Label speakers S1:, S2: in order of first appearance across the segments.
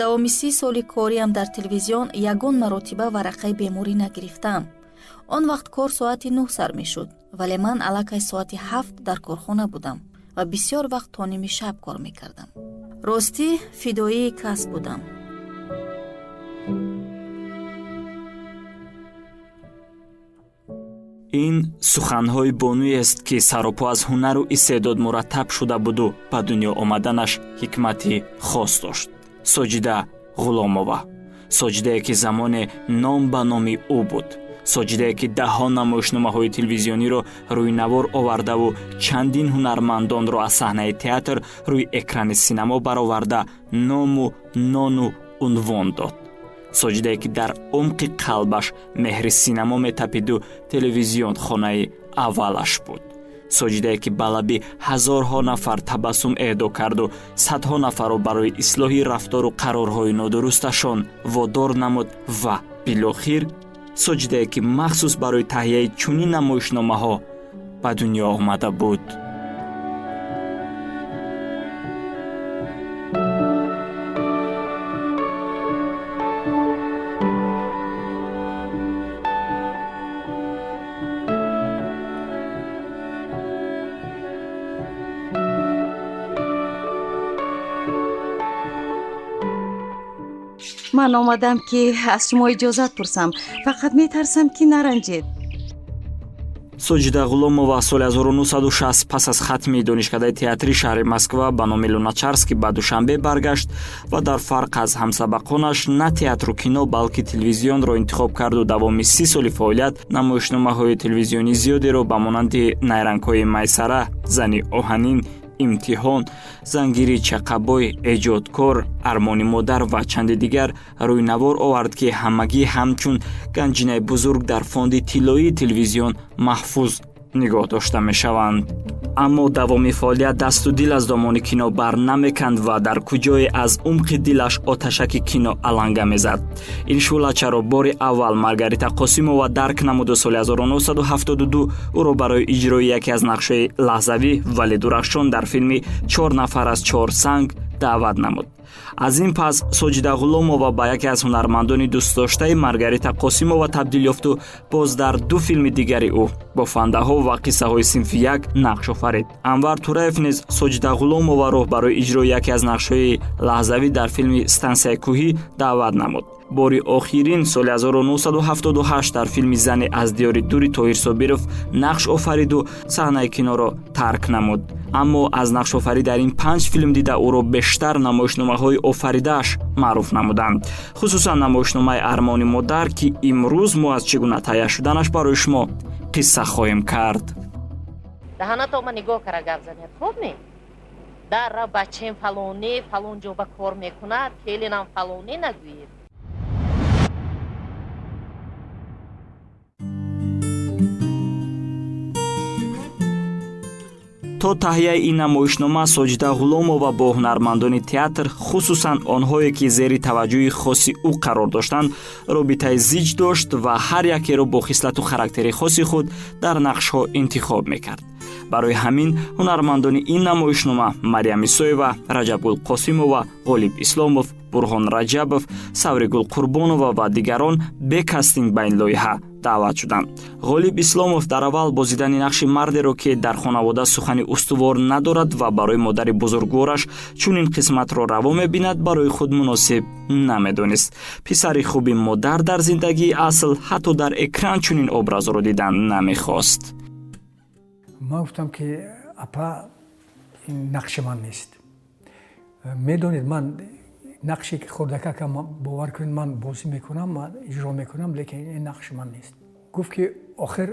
S1: давоми 30 соли кориам дар телевизион ягон маротиба варақаи беморӣ нагирифтам. он вақт кор соати 9 сар мешуд, вале ман аллакай соати 7 дар корхона будам ва бисёр вақт то ними шаб кор мекардам. ростӣ фидоии касб будам.
S2: ин суханҳои бонуест ки саропо аз ҳунару истеъдод мураттаб шуда буду ба дунё омаданаш ҳикмати хос дошт. соҷида ғуломова, соҷидае ки замоне ном ба номи ӯ буд, соҷидае ки даҳҳо намоишномаҳои телевизиониро рӯйнавор овардаву чандин ҳунармандонро аз саҳнаи театр рӯи экрани синамо бароварда ному нону унвон дод. соҷидае ки дар умқи қалбаш меҳри синамо метапиду телевизион хонаи аввалаш буд. соҷидае ки ба лаби ҳазорҳо нафар табассум эҳдо карду садҳо нафарро барои ислоҳи рафтору қарорҳои нодурусташон водор намуд ва билохир соҷидае ки махсус барои таҳияи чунин намоишномаҳо ба дунё омада буд.
S3: من آمدم که از شما اجازت پرسم، فقط میترسم که نرنجید.
S2: соҷида ғуломова соли 1960 пас аз хатми донишкадаи театри шаҳри Москва ба номи Луначарский ба Душанбе баргашт ва дар фарқ аз ҳамсабақонаш на театру кино балки телевизионро интихоб карду давоми 30 соли фаъолият намоишномаҳои телевизионӣ зиёдеро ба монанди Найрангҳои майсара, Зани оҳанин, имтиҳон, Зангири чақабой, эҷодкор, Армони модар ва чанди дигар рӯйнавор овард ки ҳамагӣ ҳамчун ганҷинаи бузург дар фонди тиллоии телевизион маҳфуз нигоҳ дошта мешаванд. аммо давоми фаъолият дасту дил аз домони кино бар намеканд ва дар куҷое аз умқи дилаш оташаки кино аланга мезад. ин шӯълачаро бори аввал Маргарита Қосимова дарк намуду соли 1972 ӯро барои иҷрои яке аз нақшҳои лаҳзавӣ вале дурахшон дар филми «Чор нафар аз чор санг» даъват намуд. аз ин пас соҷида ғуломова ба яке аз ҳунармандони дӯстдоштаи Маргарита Қосимова табдил ёфту боз дар ду филми дигари ӯ бо фандаҳо ва қиссаҳои синфи як нақш офарид. Анвар Тураев низ соҷида ғуломоваро барои иҷрои яке аз нақшҳои лаҳзавӣ дар филми «Стансияи кӯҳӣ» даъват намуд. бори охирин соли 1978 дар филми «Зане аз диёри дури» Тоҳир Собиров нақш офариду саҳнаи киноро тарк намуд. аммо аз нақшофарӣ дар ин 5 филм дида ӯро бештар намоишномаҳои офаридааш маъруф намуданд. хусусан намоишномаи «Армони модар» ки имрӯз мо аз чӣ гуна таҳия шуданаш барои шумо қисса хоҳем кард.
S4: даҳаната ма нигоҳ кара гап занед. хуб не дар бачем фалоне фалон ҷо ба кор мекунад, келинам фалоне нагӯед.
S2: то таҳияи ин намоишнома соҷида ғуломова бо ҳунармандони театр, хусусан онҳое ки зери таваҷҷӯҳи хоси ӯ қарор доштанд, робитаи зич дошт ва ҳар якеро бо хислату характери хоси худ дар нақшҳо интихоб мекард. барои ҳамин ҳунармандони ин намоишнома Мариям Исоева, Раҷабгул Қосимова, Ғолиб Исломов, Бурҳон Раҷабов, Савригул Қурбонова ва дигарон бе кастинг ба ин лоиҳа даъват шуданд. Ғолиб Исломов дар аввал бо зидани нақши мардеро ки дар хонавода сухани устувор надорад ва барои модари бузургвораш чунин қисматро раво мебинад, барои худ муносиб намедонист. писари хуби модар дар зиндагии асл ҳатто дар экран чунин образро дидан намехост.
S5: من گفتم که اپا این نقش من نیست. میدونید من نقشی که خوردکه که باور کنید من بازی میکنم، من اجرا میکنم، لیکن این نقش من نیست. گفت که آخر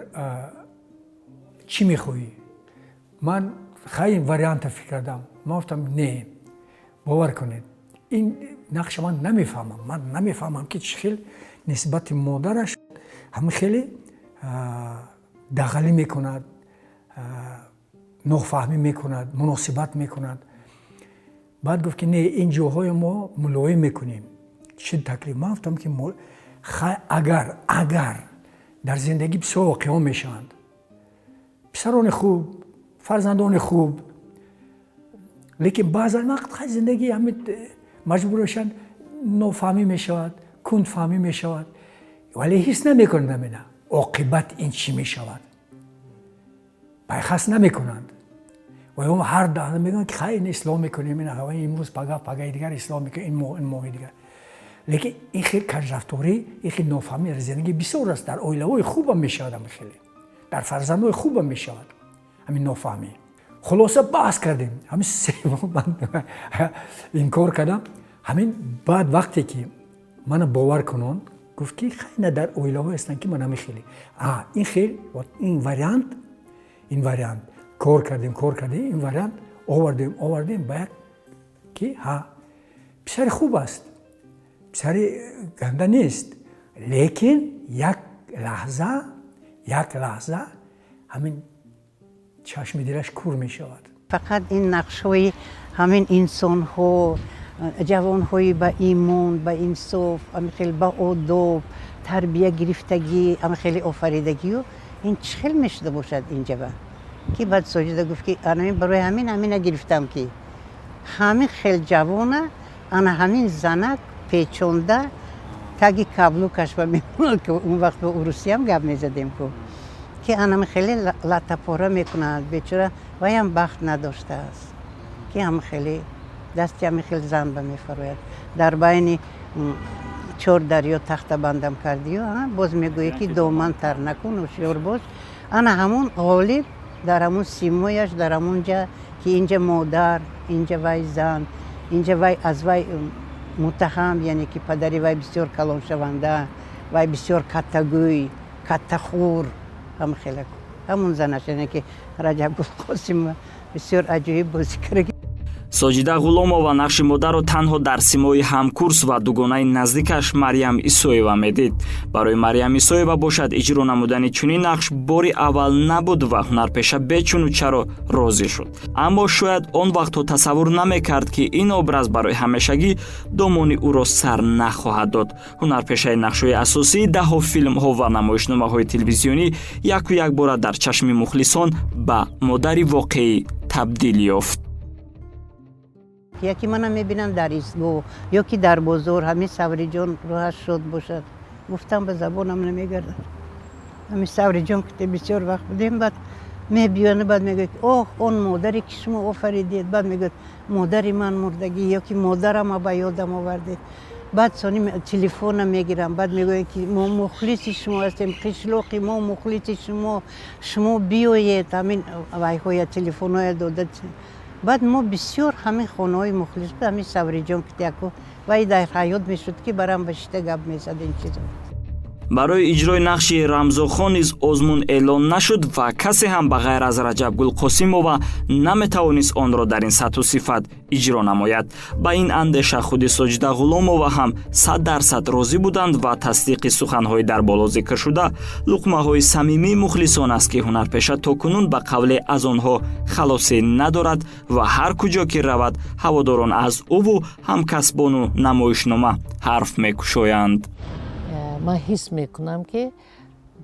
S5: چی میخوایی؟ من خیلی واریانت فکر کردم. من گفتم نه، باور کنید این نقش من نمیفهمم. من نمیفهمم که چخیل نسبت مادرش هم خیلی دخلی میکند، نافهمی میکند، مناسبت میکند. بعد گفت که نه این جاهای ما ملایم میکنیم. چه تکلیف؟ من گفتم که اگر در زندگی بسیار واقعا میشوند، پسران خوب، فرزندان خوب، لیکن بعضا وقت زندگی همین مجبور شدن нофаҳмӣ мешавад, кундфаҳмӣ мешавад, вале ҳис намекунанд амина оқибат ин чӣ мешавад, байхас намекунанд. ва ҳар даҳра мегӯянд ки хай ин ислом мекунем, имрӯз пагаи дигар ислом мекунем, ин моҳи дигар. лекин ин хел каҷрафторӣ, ин хел нофаҳмӣ дар зиндагӣ бисёр аст. дар оилаҳои хубам мешавад, ҳамин хеле дар фарзандҳои хубам мешавад ҳамин нофаҳмӣ. хулоса баҳс кардем, ҳамин севум ман ин кор кардам. ҳамин баъд вақте ки мана бовар кунон, гуфт ки хайна дар оилаҳое ҳастанд ки ман ҳамин хеле ин хел ин вариант кор кардем, ин вариант овардем ба як ки писари хуб аст, писари ганда нест, лекин як лаҳза ҳамин чашми дилаш кур мешавад.
S6: фақат ин нақшҳои ҳамин инсонҳо, ҷавонҳои ба имон, ба инсоф, амихел ба одоб, тарбия гирифтагӣ, амихели офаридагию ин чӣ хел мешуда бошад инҷава ки баъд Соҷида гуфт ки барои ҳамина гирифтам ки ҳамин хел ҷавона ана ҳамин занак печонда таги каблукаш ба мемонад ки он вақт ба урусиям гап мезадем ку ки ана хеле латапора мекунад, бечора ваям бахт надоштааст ки ҳам хеле дасти ҳами хел зан ба мефарояд. дар байни 4 дарё тахта бандам кардию, боз мегӯе ки доман тар накун, ҳушёр бош. ана ҳамун ғолиб дар ҳамун симояш, дар ҳамунҷа ки инҷа модар, инҷа вай зан, инҷа вай аз вай муттаҳам, яъне ки падари вай бисёр калоншаванда, вай бисёр каттагӯй, каттахӯр, ҳамун занаш, яъне ки Раҷабгул Қосимова бисёр аҷоиб бозӣ кард.
S2: соҷида ғуломова нақши модарро танҳо дар симои ҳамкурс ва дугонаи наздикаш Марьям Исоева медид. барои Марьям Исоева бошад иҷро намудани чунин нақш бори аввал набуд ва ҳунарпеша бечуну чаро розӣ шуд. аммо шояд он вақтҳо тасаввур намекард ки ин образ барои ҳамешагӣ домони ӯро сар нахоҳад дод. ҳунарпешаи нақшҳои асосии даҳҳо филмҳо ва намоишномаҳои телевизионӣ яку якбора дар чашми мухлисон ба модари воқеӣ табдил ёфт.
S6: яки манам мебинам дар истгоҳ ё ки дар бозор ҳамин Савриҷон роҳаш шод бошад, гуфтам ба забонам намегардад. ҳамин Савриҷон ки бисёр вақт будем, баъд мебиёяд, баъд мегӯяд оҳ он модаре ки шумо офаридед, баъд мегӯяд модари ман мурдагӣ ё ки модарама ба ёдам овардед. баъд сони телефонам мегирам, баъд мегӯяд ки мо мухлиси шумо ҳастем, қишлоқи мо мухлиси шумо биёед, ҳамин вайҳоя телефонҳоя дода. баъд мо бисёр ҳамин хонаҳои мухлис буд, ҳамин Савриҷон ки яко вай дар ҳаёт мешуд ки барам ба шита гап мезад ин чизо.
S2: барои иҷрои нақши Рамзохон низ озмун эълон нашуд ва касе ҳам ба ғайр аз Раҷабгул Қосимова наметавонист онро дар ин сатҳу сифат иҷро намояд. ба ин андеша худи Соҷида Ғуломова ҳам 100% розӣ буданд ва тасдиқи суханҳои дар боло зикршуда луқмаҳои самимии мухлисон аст ки ҳунарпеша токунун ба қавле аз онҳо халосе надорад ва ҳар куҷо ки равад ҳаводорон аз ӯву ҳамкасбону намоишнома ҳарф мекушоянд.
S7: ман ҳис мекунам ки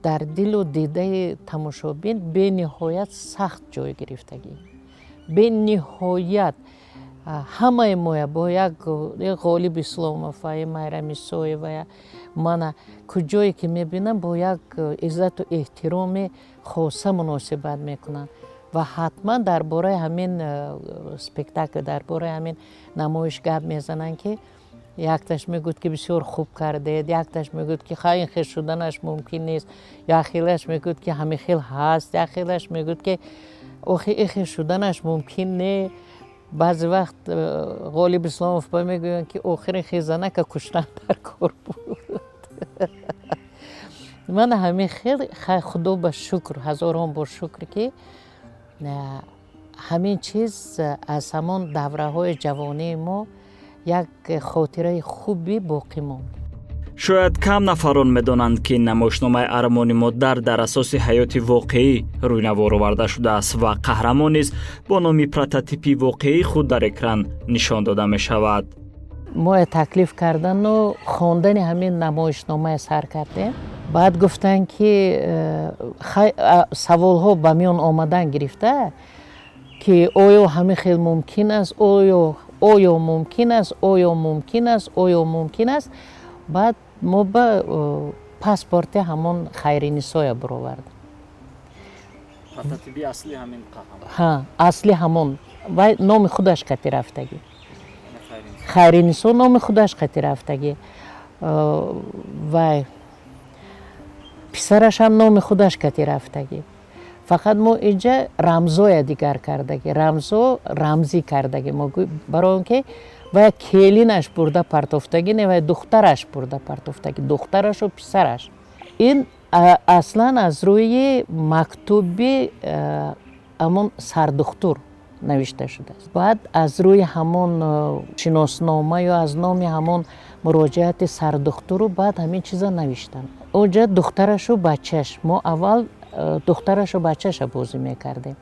S7: дар дилу дидаи тамошобин бениҳоят сахт ҷой гирифтагӣ, бениҳоят ҳамаи моя бо як Ғолиб Исломов ва Марьям Исоева мана куҷое ки мебинам бо як иззату эҳтироми хоса муносибат мекунанд ва ҳатман дар бораи ҳамин спектакл, дар бораи ҳамин намоиш гап мезананд ки якташ мегӯд ки бисёр хуб кардед, якташ мегӯд ки хай ин хел шуданаш мумкин нест, як хелаш мегӯд ки ҳамин хел ҳаст, як хелаш мегӯд ки охи ин хел шуданаш мумкин не. баъзе вақт Ғолиб Исломов ба мегӯянд ки охир ин хел занака куштан дар кор буд. ман ҳамин хел худо ба шукр, ҳазорон бор шукр ки ҳамин чиз аз ҳамон давраҳои ҷавонии мо як хотираи хуби боқӣ монд.
S2: шояд кам нафарон медонанд ки намоишномаи армони модар дар асоси ҳаёти воқеӣ рӯйнавор оварда шудааст ва қаҳрамон низ бо номи прототипи воқеии худ дар экран нишон дода мешавад.
S7: мо таклиф кардану хондани ҳамин намоишномаи сар кардем. баъд гуфтанд ки саволҳо ба миён омадан гирифта ки оё ҳамин хел мумкин аст, оё оё мумкин аст, оё мумкин аст, оё мумкин аст. баъд мо ба паспорти ҳамон Хайринисоя буровардем.
S2: прототипи асли ҳамин қаҳам.
S7: ҳа, асли ҳамон. вай номи худаш қати рафтагӣ. Хайринисо номи худаш қати рафтагӣ. вай писараш ҳам номи худаш қати рафтагӣ. фақат мо инҷа рамзоя дигар кардагӣ. рамзо рамзӣ кардагӣ. мо барои он ки вай келинаш бурда партофтагӣ не вай духтараш бурда партофтагӣ. духтарашу писараш. ин аслан аз рӯи мактуби ҳамон сардухтур навишта шудааст. баъд аз рӯи ҳамон шиноснома ё аз номи ҳамон муроҷиати сардухтуру баъд ҳамин чиза навиштанд. онҷа духтарашу бачаш. мо аввал духтарашу бачаша бозӣ мекардем.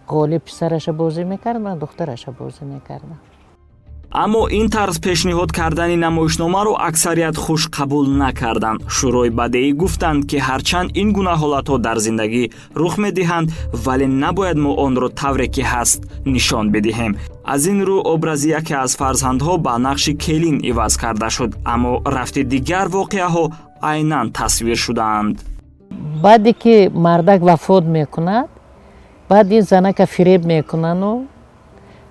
S7: ғолиб писараша бозӣ мекард, ман духтараша бозӣ мекардам.
S2: аммо ин тарз пешниҳод кардани намоишномаро аксарият хуш қабул накарданд. шӯрои бадеӣ гуфтанд ки ҳарчанд ин гуна ҳолатҳо дар зиндагӣ рух медиҳанд, вале набояд мо онро тавре ки ҳаст нишон бидиҳем. аз ин рӯ образи яке аз фарзандҳо ба нақши келин иваз карда шуд, аммо рафти дигар воқеаҳо айнан тасвир шудаанд.
S7: баъде ки мардак вафот мекунад, баъд ин занака фиреб мекунану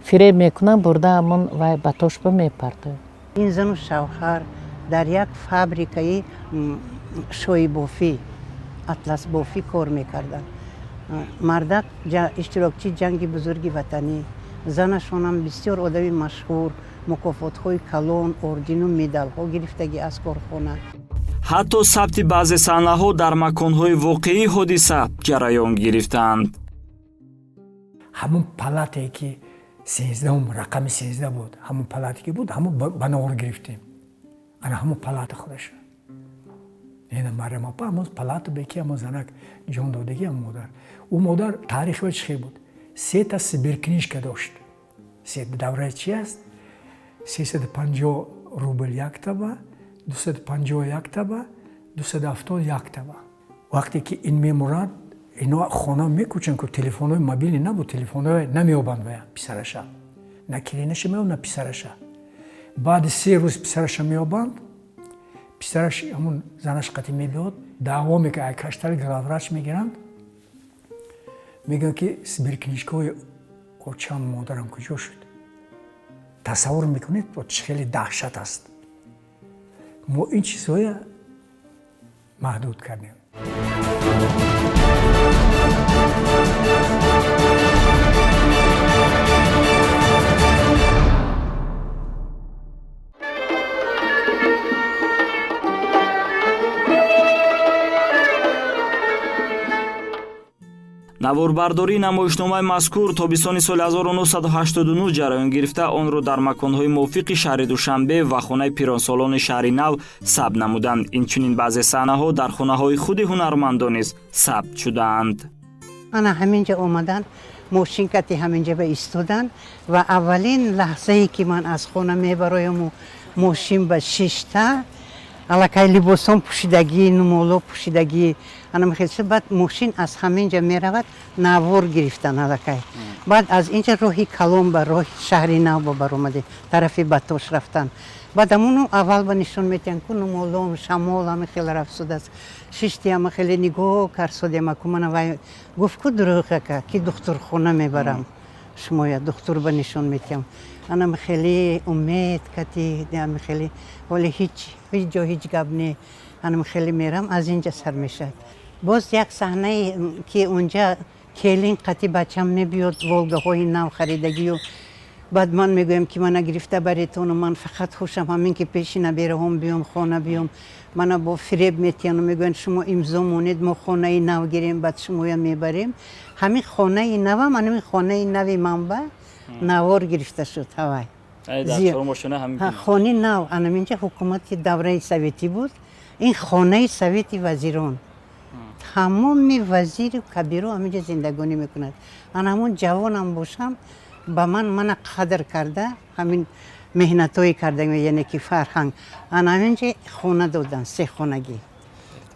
S7: фиреб мекунанд, бурда ҳамон вай ба тошба мепартояд.
S6: ин зану шавҳар дар як фабрикаи шоибофӣ, атласбофӣ кор мекарданд. мардак иштирокчи ҷанги бузурги ватанӣ, занашонам бисёр одами машҳур, мукофотҳои калон, ордину медалҳо гирифтагӣ аз корхона.
S2: ҳатто сабти баъзе саҳнаҳо дар маконҳои воқеии ҳодиса ҷараён гирифтанд.
S5: ҳамон палате ки 13 рақами 13 буд, ҳамон палате ки буд, ҳамон ба навор гирифтем. ана ҳамон палата худаша. ина Марьям апа ҳамон палата беки ҳамон занак ҷон додагӣ ҳамон модар. ӯ модар таърихи ва чӣ буд? 3 та сибиркнижка дошт. давраи чи аст? 350 рубл як таба, 251 таба, 270 як таба. вақте ки ин меморад, ино хона мекучанд ки телефонҳои мобилӣ набуд, телефонҳои намеёбанд вая писараша. На келинаша меёбанд, на писараша. баъди 3 рӯз писараша меёбанд, писараш ҳамон занаш қатӣ мебиёд, даъво мекунад, каштари главврач мегиранд, мегӯянд ки сибиркнижкаҳои очам модарам куҷо шуд? тасаввур мекунед, чӣ хеле даҳшат аст. мо ин чизҳоя маҳдуд кардем.
S2: наворбардории намоишномаи мазкур тобистони соли 1989 ҷараён гирифта, онро дар маконҳои мувофиқи шаҳри Душанбе ва хонаи пиронсолони шаҳри Нав сабт намуданд. инчунин баъзе саҳнаҳо дар хонаҳои худи ҳунармандон низ сабт шудаанд.
S6: ана ҳаминҷа омадан, мошинкати ҳаминҷа ба истодан ва аввалин лаҳзае ки ман аз хона мебарояму мошин ба 6 та аллакай либосон пӯшидагӣ, нумоло пӯшидагӣ, баъд мошин аз ҳаминҷа меравад, навор гирифтан аллакай. баъд аз инҷа роҳи калон ба роҳи шаҳри Нав ба баромадем, тарафи Батош рафтан. баъд амону аввал ба нишон метиҳанд ку нумолом, шамол ҳама хеле рафсудааст. шишти ҳама хеле нигоҳ карсодем, аку мана вай гуфт ку дурӯғака ки духтурхона мебарам шумоя, духтур ба нишон метиҳам. анам хеле умед кати, ами хеле вале ҳеҷ ҷо ҳеҷ гап не. анам хеле мерам, аз инҷа сар мешавад. боз як саҳнае ки онҷа келин қати бачам мебиёд, волгаҳои нав харидагию, баъд ман мегӯям ки мана гирифта баретону ман фақат хушам ҳамин ки пеши набераҳом биём, хона биём, мана бо фиреб метиҳану мегӯянд шумо имзо монед, мо хонаи нав гирем, баъд шумоя мебарем. ҳамин хонаи навам, ҳамин хонаи нави манба навор гирифта шуд. ҳавай хони нав, анаминҷа ҳукумати давраи советӣ буд, ин хонаи совети вазирон. тамоми вазиру кабиру ҳаминҷа зиндагонӣ мекунад. ана ҳамон ҷавонам бошам, ба мана қадр карда, ҳамин меҳнатҳое кардам, яъне ки фарҳанг. ана ҳаминҷа хона додан, 3 хонагӣ.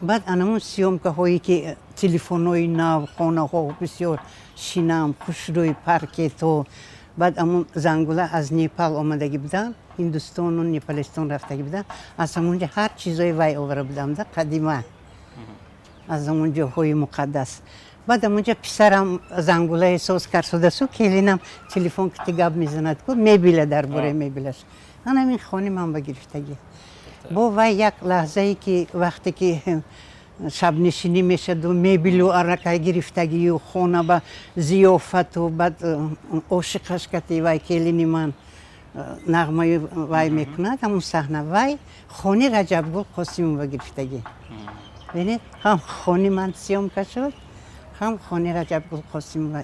S6: баъд анамон сиёмкаҳое ки телефонҳои нав, хонаҳо бисёр шинам, хушрӯй, паркетҳо, بعد همون زنگوله از نیپال آمدگی بودن، هندوستان و نیپالستان رفتگی بودن، از همونجا هر چیزای وای آورده بودم ده قدیمه از همون جاهای مقدس. بعد همونجا پسرم زنگوله ساز کرده سو کلینم تلفن که گپ میزند کو میبیله درباره میبیلش. همین خانه من بگرفتگی. با وای یک لحظه ای که وقتی که شب نشینی میشد و میبیلو ارکای گرفتگی و خونه با زیافت و بعد عاشقش کتی وای کلینی من نغمه وای میکند همون صحنه وای خانه رجب گل قاسم بگرفتگی. ببینید هم خانه من سیام کشد هم خانه رجب گل قاسم وای.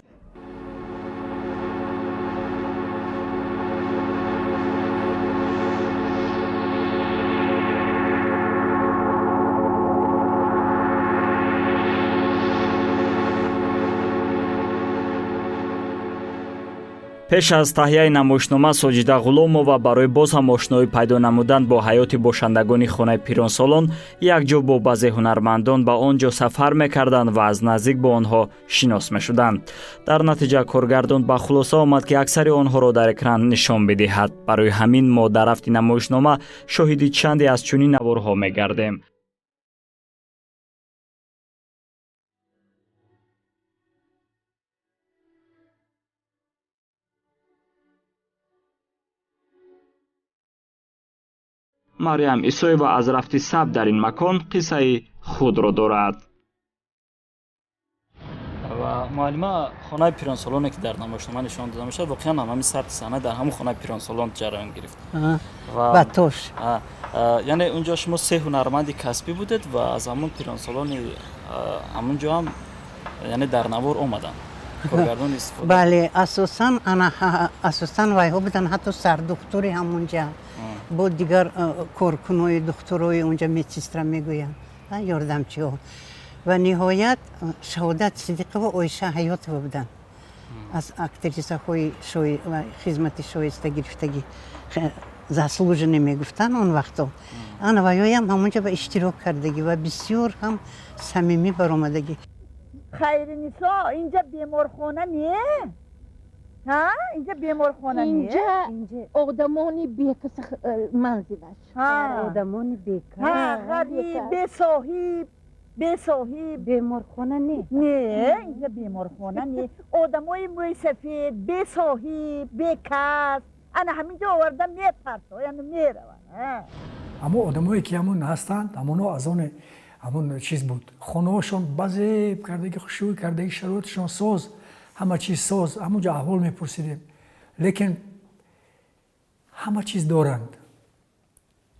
S2: пеш аз таҳияи намоишнома соҷида ғуломова барои боз ҳам ошноӣ пайдо намудан бо ҳаёти бошандагони хонаи пиронсолон якҷо бо баъзе ҳунармандон ба он ҷо сафар мекарданд ва аз наздик бо онҳо шинос мешуданд. дар натиҷа коргардон ба хулоса омад ки аксари онҳоро дар экран нишон бидиҳад. барои ҳамин мо дар рафти намоишнома шоҳиди чанде аз чунин наворҳо мегардем. мариям исоева аз рафти сабт дар ин макон қиссаи худро дорад.
S8: ва муаллима хонаи пиронсолоне ки дар намоишнома нишон дода мешавад воқеан ҳамин сабти саҳна дар ҳамон хонаи пиронсолон ҷараён гирифт.
S6: ба тош
S8: яъне унҷо шумо се ҳунарманди касбӣ будед ва аз ҳамон пиронсолони ҳамон ҷо ҳам яъне дар навор омадан коргардон истифода.
S6: бале асосан вайҳо будан ҳатто сардухтури ҳамонҷа бо дигар коркунои духтурои онҷа медсестра мегӯянд ва ёрдамчиҳо ва ниҳоят шаҳодат сидиқова оиша ҳаётова буданд аз актрисаҳои хизмати шоиста гирифтагӣ заслуженӣ мегуфтанд он вақто ана ваёям ҳамонҷа ба иштирок кардагӣ ва бисёр ҳам самимӣ баромадагӣ.
S9: خیرنسا اینجا بیمارخانه نیه؟ ها؟ اینجا بیمارخانه نیه؟
S10: اینجا آدمانی بیکس منزلش آدمانی بیکس
S9: ها غریب به صاحب
S10: بیمارخانه نیه؟
S9: نه اینجا بیمارخانه نیه آدمای موی سفید به صاحب به کس انا همینجا آوردم میترسه یعنی میرون
S5: اما آدمایی که همون هستند همونا از اون همون چیز بود خانه‌هاشون بزیب کردگی خوشویی کردگی شرایطشون ساز همه چیز ساز همونجا احوال میپرسیدیم لیکن همه چیز دارند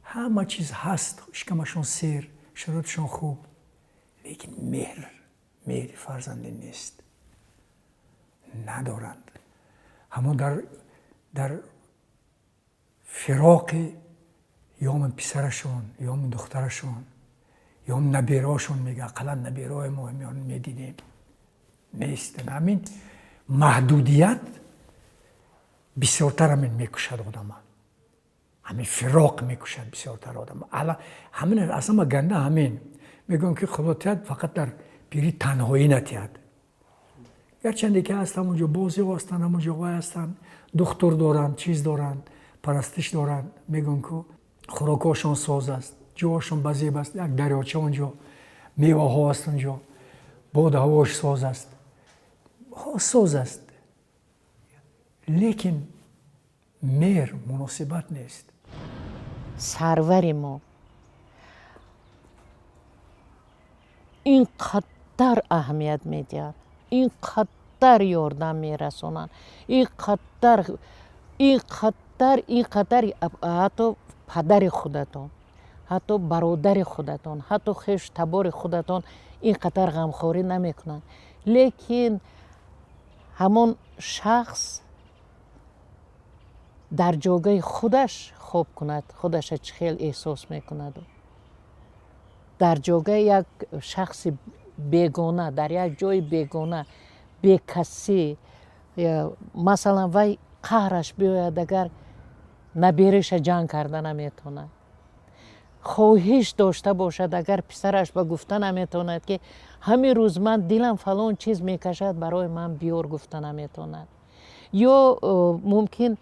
S5: همه چیز هست اشکمشون سیر شرایطشون خوب لیکن مهر فرزندی نیست ندارند همون در فراق یام پسرشون یام دخترشون یا هم نبیراشون میگه اقلا نبیرای ما همیان میدیدیم نیستن همین محدودیت بسیارتر همین میکشد آدم همین فراق میکشد بسیارتر آدم همین اصلا ما گنده همین میگن که خداتیت فقط در پیری تنهایی نتید گرچنده که هست همونجا بازی هستن همونجا وای هستن دختر دارن چیز دارن پرستش دارن میگن که خوراکاشون ساز است جواشون بزیب است یک دریاچه اونجا میوه ها هست اونجا باد هواش ساز است ساز است لیکن مهر مناسبت نیست.
S7: سرور ما اینقدر اهمیت میدهد اینقدر یاردم میرسونن اینقدر حتی پدر خودتان حتی برادر خودتان حتی خویش تبار خودتان اینقدر غمخواری نمیکنن لیکن همون شخص در جایگاه خودش خوب کند خودش چه خیلی احساس میکند در جایگاه یک شخص بیگانه در یک جای بیگانه بی کسی مثلا وی قهرش بیاید اگر نبیرش جنگ کردن نمیتونه خواهش داشته باشد اگر پسرش با گفتن نمیتواند که همین روز من دلم فلان چیز میکشد برای من بیار گفتن نمیتواند ё мумкин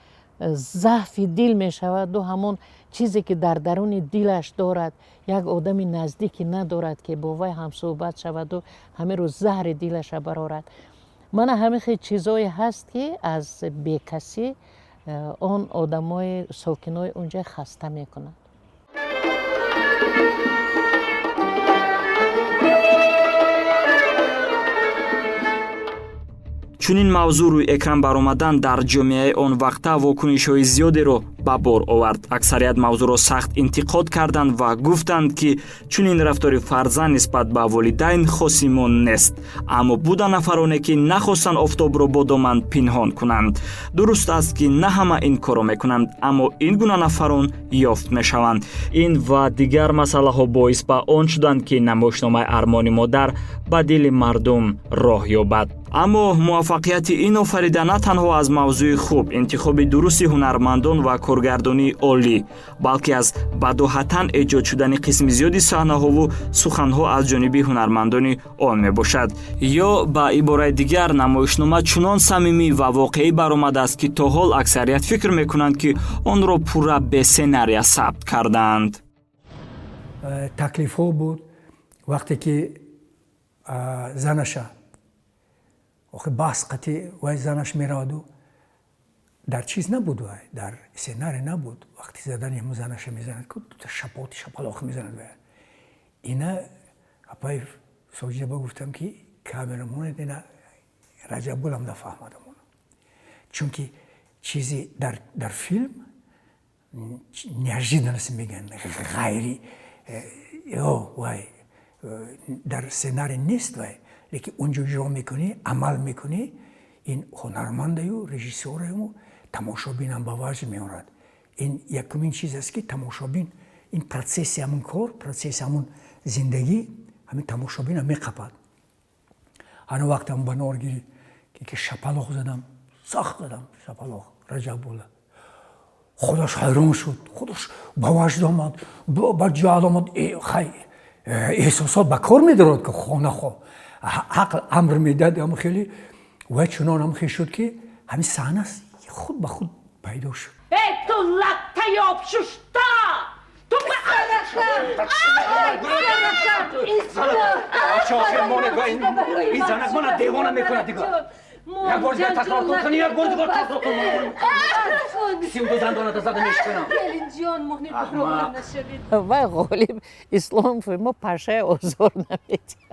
S7: заъфи дил мешаваду ҳамон чизе ки дар даруни дилаш дорад як одами наздикӣ надорад ки бо вай ҳамсӯҳбат шаваду ҳамеро заҳри дилаша барорад. мана ҳамин хел чизое ҳаст ки аз бекасӣ он одамои сокинои унҷа хаста мекунад.
S2: чунин мавзӯъ рӯи экран баромадан дар ҷомеаи он вақта вокунишҳои зиёдеро ба бор овард. аксарият мавзӯъро сахт интиқод карданд ва гуфтанд ки чунин рафтори фарзанд нисбат ба волидайн хосимон нест. аммо буда нафароне ки нахостанд офтобро бо доман пинҳон кунанд. дуруст аст ки на ҳама ин корро мекунанд, аммо ин гуна нафарон ёфт мешаванд. ин ва дигар масъалаҳо боис ба он шуданд ки намоишномаи армони модар ба дили мардум роҳ ёбад. аммо муваффақияти ин офарида на танҳо аз мавзӯи хуб, интихоби дурусти ҳунармандон ва коргардонии олӣ, балки аз бадоҳатан эҷод шудани қисми зиёди саҳнаҳову суханҳо аз ҷониби ҳунармандони он мебошад. ё ба ибораи дигар, намоишнома чунон самимӣ ва воқеӣ баромадааст ки то ҳол аксарият фикр мекунанд ки онро пурра бе сценария сабт кардаанд.
S5: таклифҳо буд вақте ки занаша охи баҳс қатъи вай занаш мераваду дар чиз набуд, вай дар сценарий набуд. вақти задани ҳамун занаша мезанад шапоти шапалох мезанад. вай ина апай соҷидаба гуфтам ки камерамонет ина раҷабулам нафаҳмадам, чунки чизи дар филм неожиданность меган, ғайри вай дар сценарий нест. вай лекин онҷо иҷро мекунӣ, амал мекунӣ, ин ҳунармандаю режиссёраю тамошобинам ба ваҷд меорад. ин якумин чиз аст ки тамошобин ин протсесси ҳамун кор, протсесси ҳамун зиндагӣ ҳамин тамошобинам меқапад. ҳана вақтам ба норгирӣ ки шапалох задам, сахт задам шапалох, раҷабулла худаш ҳайрон шуд, худаш ба ваҷд омад, ба ҷаҳл омад. хай эҳсосот ба кор медорад ки хонахо عقل امر میداد هم خیلی و چنان هم خیلی شد که همین صحنه خود به خود پیدا شد.
S11: ای تو لطه یاب ششتا تو به
S12: شاخه مانه گاه این زنک مانه دیوانه میکنه دیگه. یک بار دیگه تکرار کن، یک بار دیگه تکرار کن. 32 زندانه تا زده میشکنم.
S11: گلین جان مهنی بخورم نشوید.
S7: وای غالب اسلام ما پشه آزار نمیدید.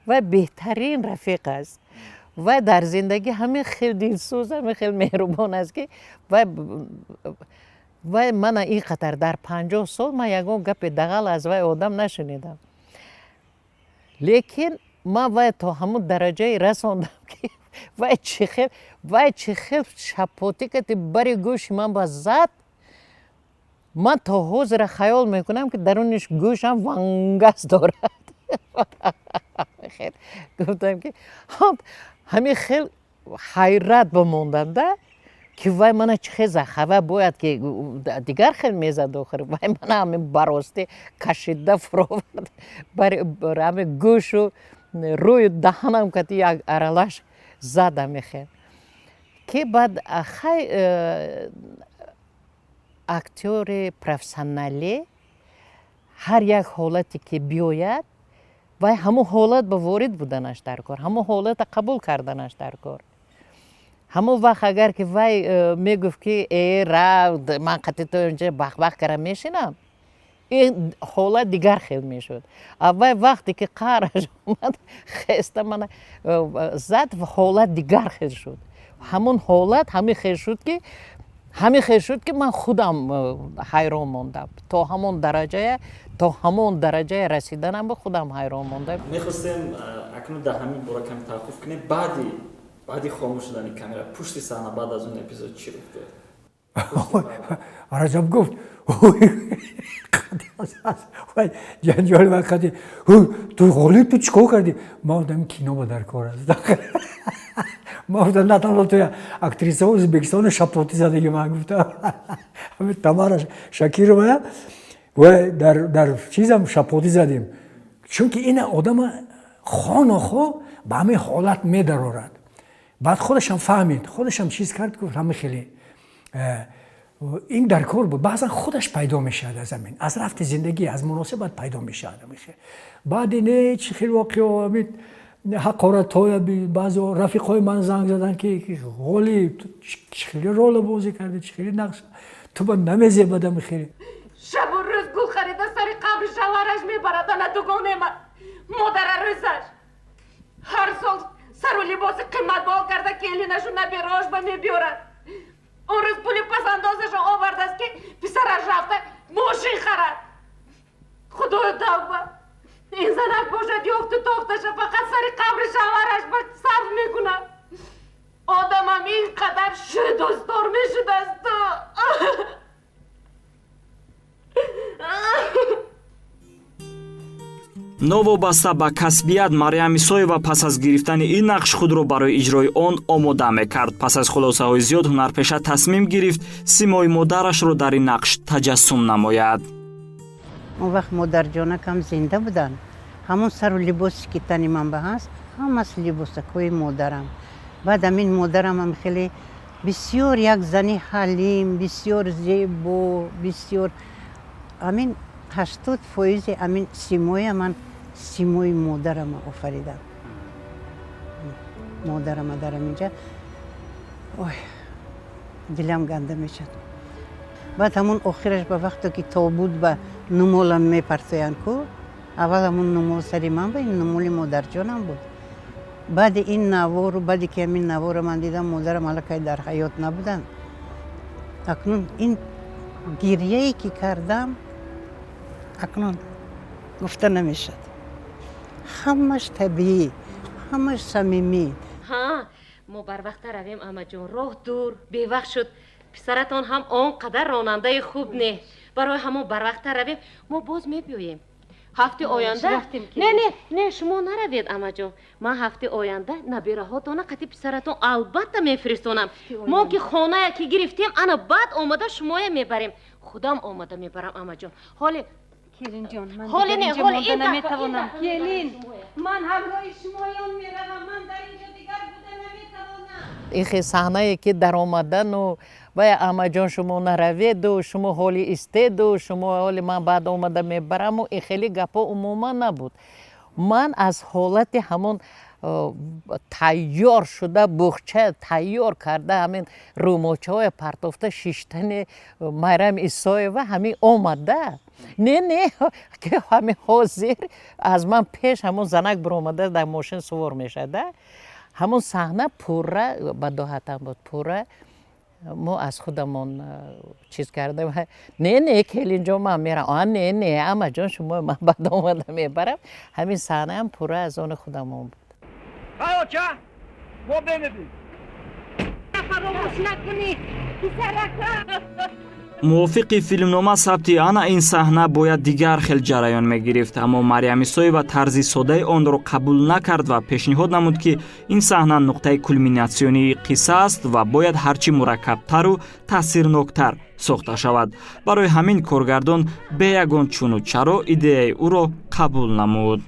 S7: و بهترین رفیق است و در زندگی همین خیلی دلسوز، همین خیلی مهربان است که و من این قطر در 50 سال من یکم گپ دغل از وای آدم نشنیدم، لیکن من وای تا همون درجه رساندم که وای چه خیلی شپاتی که بری گوش من با زد. من تا حوض را خیال میکنم که درونش گوشم ونگس دارد. خیر گفتم که همین خیلی حیرت بموندم که وای من چه خیلی خبر باید که دیگر خیلی میزد آخر وای من همین براسته کشیده فراورد بر همین گوش و روی دهنم که یک ارالش زدم خیلی که بعد خیلی اکتور پروفسیونالی هر یک حالتی که بیاید و همون حالت به وارد بودنش در کار، همون حالت قبول کردنش در کار. همون وقت اگر که وای میگفت که ای را من قطعی تو اینجا بخ کردم میشینم، این حالت دیگر خیلی میشد. اول وقتی که قهرش اومد خسته من زد و حالت دیگر خیلی شد. همون حالت همین خیلی شد که من خودم حیران موندم. تا همون درجه رسیدنم به خودم حیران موندم.
S8: میخواستیم اکنون در همین باره کمی توقف کنیم. بعدی خاموش شدن کامera پشت صحنه بعد از اون اپیزود چی رفته؟
S5: رجب گفت جنجال وقتی تو غالب تو چیکار کردی؟ ما آدم کینو با در کار است. ما آدم نه تنها توی اکتریسه و ازبکستان شپاتی زدگی من گفتم همه تمارا شکیر و در چیزم شپاتی زدیم، چون که این آدم خانخو به همه حالت می درارد. بعد خودش هم فهمید، خودش هم چیز کرد، گفت همه خیلی این در کار بود. بعضا خودش پیدا میشد از زمین، از رفت زندگی، از مناسبت پیدا میشد. بعد نه چی خیلی واقعا حقارت های بعضی رفیقای من زنگ زدن که غالی خیلی رول بازی کرده، خیلی نقش تو با نمیزه بدم خیلی.
S11: شب و روز گل خریده سر قبر شوهرش میبردن دوگانه من مادر روزش. هر سال سر و لباس قیمت با کرده که الینشو نبیراش با میبیارد. اون روز پولی پس اندازش آورده است که پسرش رفته ماشین خرد. خدای توبه، این زنک باشد یافت و تافتش فقط سر قبر شوهرش با صرف میکنه. آدم هم اینقدر دوستار میشده است.
S2: новобаста ба касбият марьям исоева пас аз гирифтани ин нақш худро барои иҷрои он омода мекард. пас аз хулосаҳои зиёд ҳунарпеша тасмим гирифт симои модарашро дар ин нақш таҷассум намояд.
S6: он вақт модарҷонакам зинда буданд. ҳамон сару либосе ки тани ман ба ҳаст ҳамааш либосакҳои модарам. баъд амин модарамам хеле бисёр як зани ҳалим, бисёр зебо, бисёр амин 80% амин симоя ман симои модарама офаридам. модарама дар аминҷа ой дилам ганда мешад. баъд ҳамон охираш ба вақте ки тобут ба нумолам мепартоянд ку аввал ҳамон нумол сари ман ба ин нумоли модарҷонам буд. баъди ин навору баъде ки амин навора ман дидам модарам аллакай дар ҳаёт набуданд. акнун ин гирьяе ки кардам акнун гуфта намешад. ҳамаш табиӣ, ҳамаш самимӣ.
S4: ها ما بر وقت رویم اما جون راه دور بevaqt شد. پسرتان هم آنقدر راننده خوب نه. برای همون بر وقت رویم ما باز میبیاییم. هفته آینده نه شما نروید اما جون. من هفته آینده نبیره هاتون قطعی پسرتان البته میفرستونم. ما که خانه یکی گرفتیم انا بعد آمده شما میبریم. خودم آمده میبرم اما جون. حالی
S3: کلین جان من
S4: حالی
S3: دیگر
S4: نه
S3: اینجا
S4: حالی
S3: مانده
S4: این
S3: نمیتوانم. کلین من همراه شمایان میروم. من در اینجا دیگر بوده نمیتوانم.
S7: این صحنه‌ای که در آمدن و باید اما جان شما نروید و شما حالی استید و شما حالی من بعد آمده میبرم و این خیلی گپا عموما نبود. من از حالت همون تیار شده بخچه تیار کرده همین روماچه های پرتافته شیشتن مریم عیسایeva همین آمده. نه که همین حاضر از من پیش همون زنک برآمده در ماشین سوار میشده. همون صحنه پوره بداهتم بود. پوره ما از خودمون چیز کردیم. نه کل اینجا من میرم. نه اما جان شما من بعد آمده میبرم. همین صحنه هم پوره از آن خودمون بود.
S12: چه؟ ما بمیدیم.
S11: فراموش نکنی
S2: мувофиқи филмнома сабти ана ин саҳна бояд дигар хел ҷараён мегирифт, аммо марьям исоева тарзи соддаи онро қабул накард ва пешниҳод намуд ки ин саҳна нуқтаи кулминатсионии қисса аст ва бояд ҳарчи мураккабтару таъсирноктар сохта шавад. барои ҳамин коргардон бе ягон чуну чаро идеяи ӯро қабул намуд.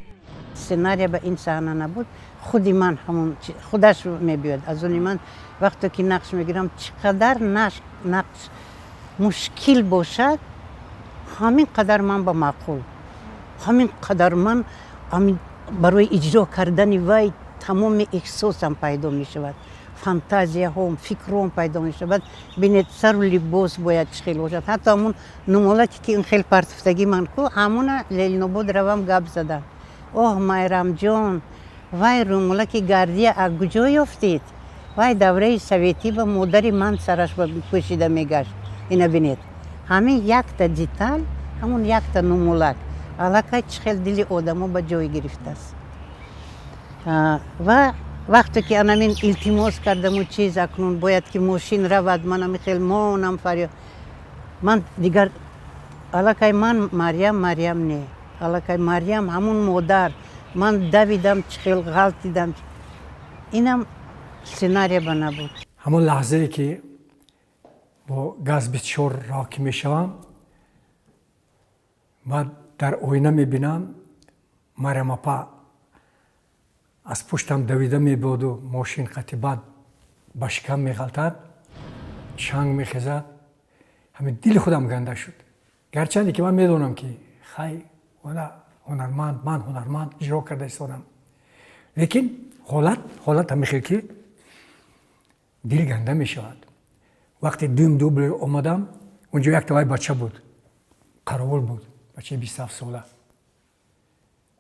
S6: сценария ба ин саҳна набуд. худи ман ҳамон худаш мебиёд. аз они ман вақте ки нақш мегирам чӣ қадар нақш мушкил бошад ҳамин қадар ман ба маъқул, ҳамин қадар ман барои иҷро кардани вай тамоми эҳсосам пайдо мешавад, фантазияҳом, фикром пайдо мешавад. бинед сару либос бояд чӣ хел бошад. ҳатто ҳамон нумолате ки ин хел партофтагӣ ман ку ҳамона лелнобод равам гап задам. оҳ майрамҷон, вай румола ки гардия аз куҷо ёфтед? вай давраи советӣ ба модари ман сараш пӯшида мегашт. ина бинед ҳамин якта деталь, ҳамон якта нумолак аллакай чӣ хел дили одамо ба ҷой гирифтааст. ва вақте ки анамин илтимос кардаму чиз акнун бояд ки мошин равад, манам хел монам фарёд. ман дигар аллакай ман марьям не, аллакай марьям ҳамон модар. ман давидам чӣ хел ғалтидам. инам сценария ба набуд.
S5: ҳамон лаҳзае ки бо газ 24 роки мешавам, ман дар оина мебинам марьям апа аз пуштам давида мебоду мошин қатъи баъд ба шикам меғалтад, чанг мехезад. ҳамин дили худам ганда шуд. гарчанде ки ман медонам ки хай ҳунарманд, ман ҳунарманд иҷро карда истодам. лекин ҳолат ҳамихел ки дил ганда мешавад. вақте дуюм дубл омадам, унҷо як тавай бача буд, қаровул буд, бачаи 27 сола.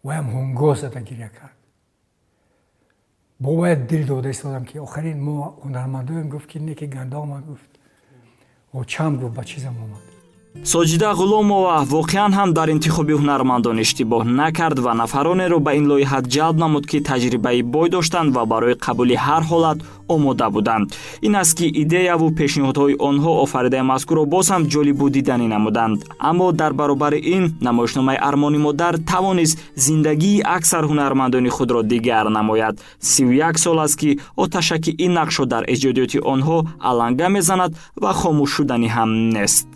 S5: ваям ҳонгоҳ зада гиря кард. бовояд дил дода истодам ки охарин мо ҳунармандоем. гуфт ки не ки ганда омад. гуфт очам гуфт ба чизам омад.
S2: соҷида ғуломова воқеан ҳам дар интихоби ҳунармандон иштибоҳ накард ва нафаронеро ба ин лоиҳа ҷалб намуд ки таҷрибаи бой доштанд ва барои қабули ҳар ҳолат омода буданд. ин аст ки идеяву пешниҳодҳои онҳо офаридаи мазкурро боз ҳам ҷолибу диданӣ намуданд. аммо дар баробари ин намоишномаи армони модар тавонист зиндагии аксар ҳунармандони худро дигар намояд. 31 сол аст ки оташаки ин нақшҳо дар эҷодиёти онҳо аланга мезанад ва хомӯш шуданӣ ҳам нест.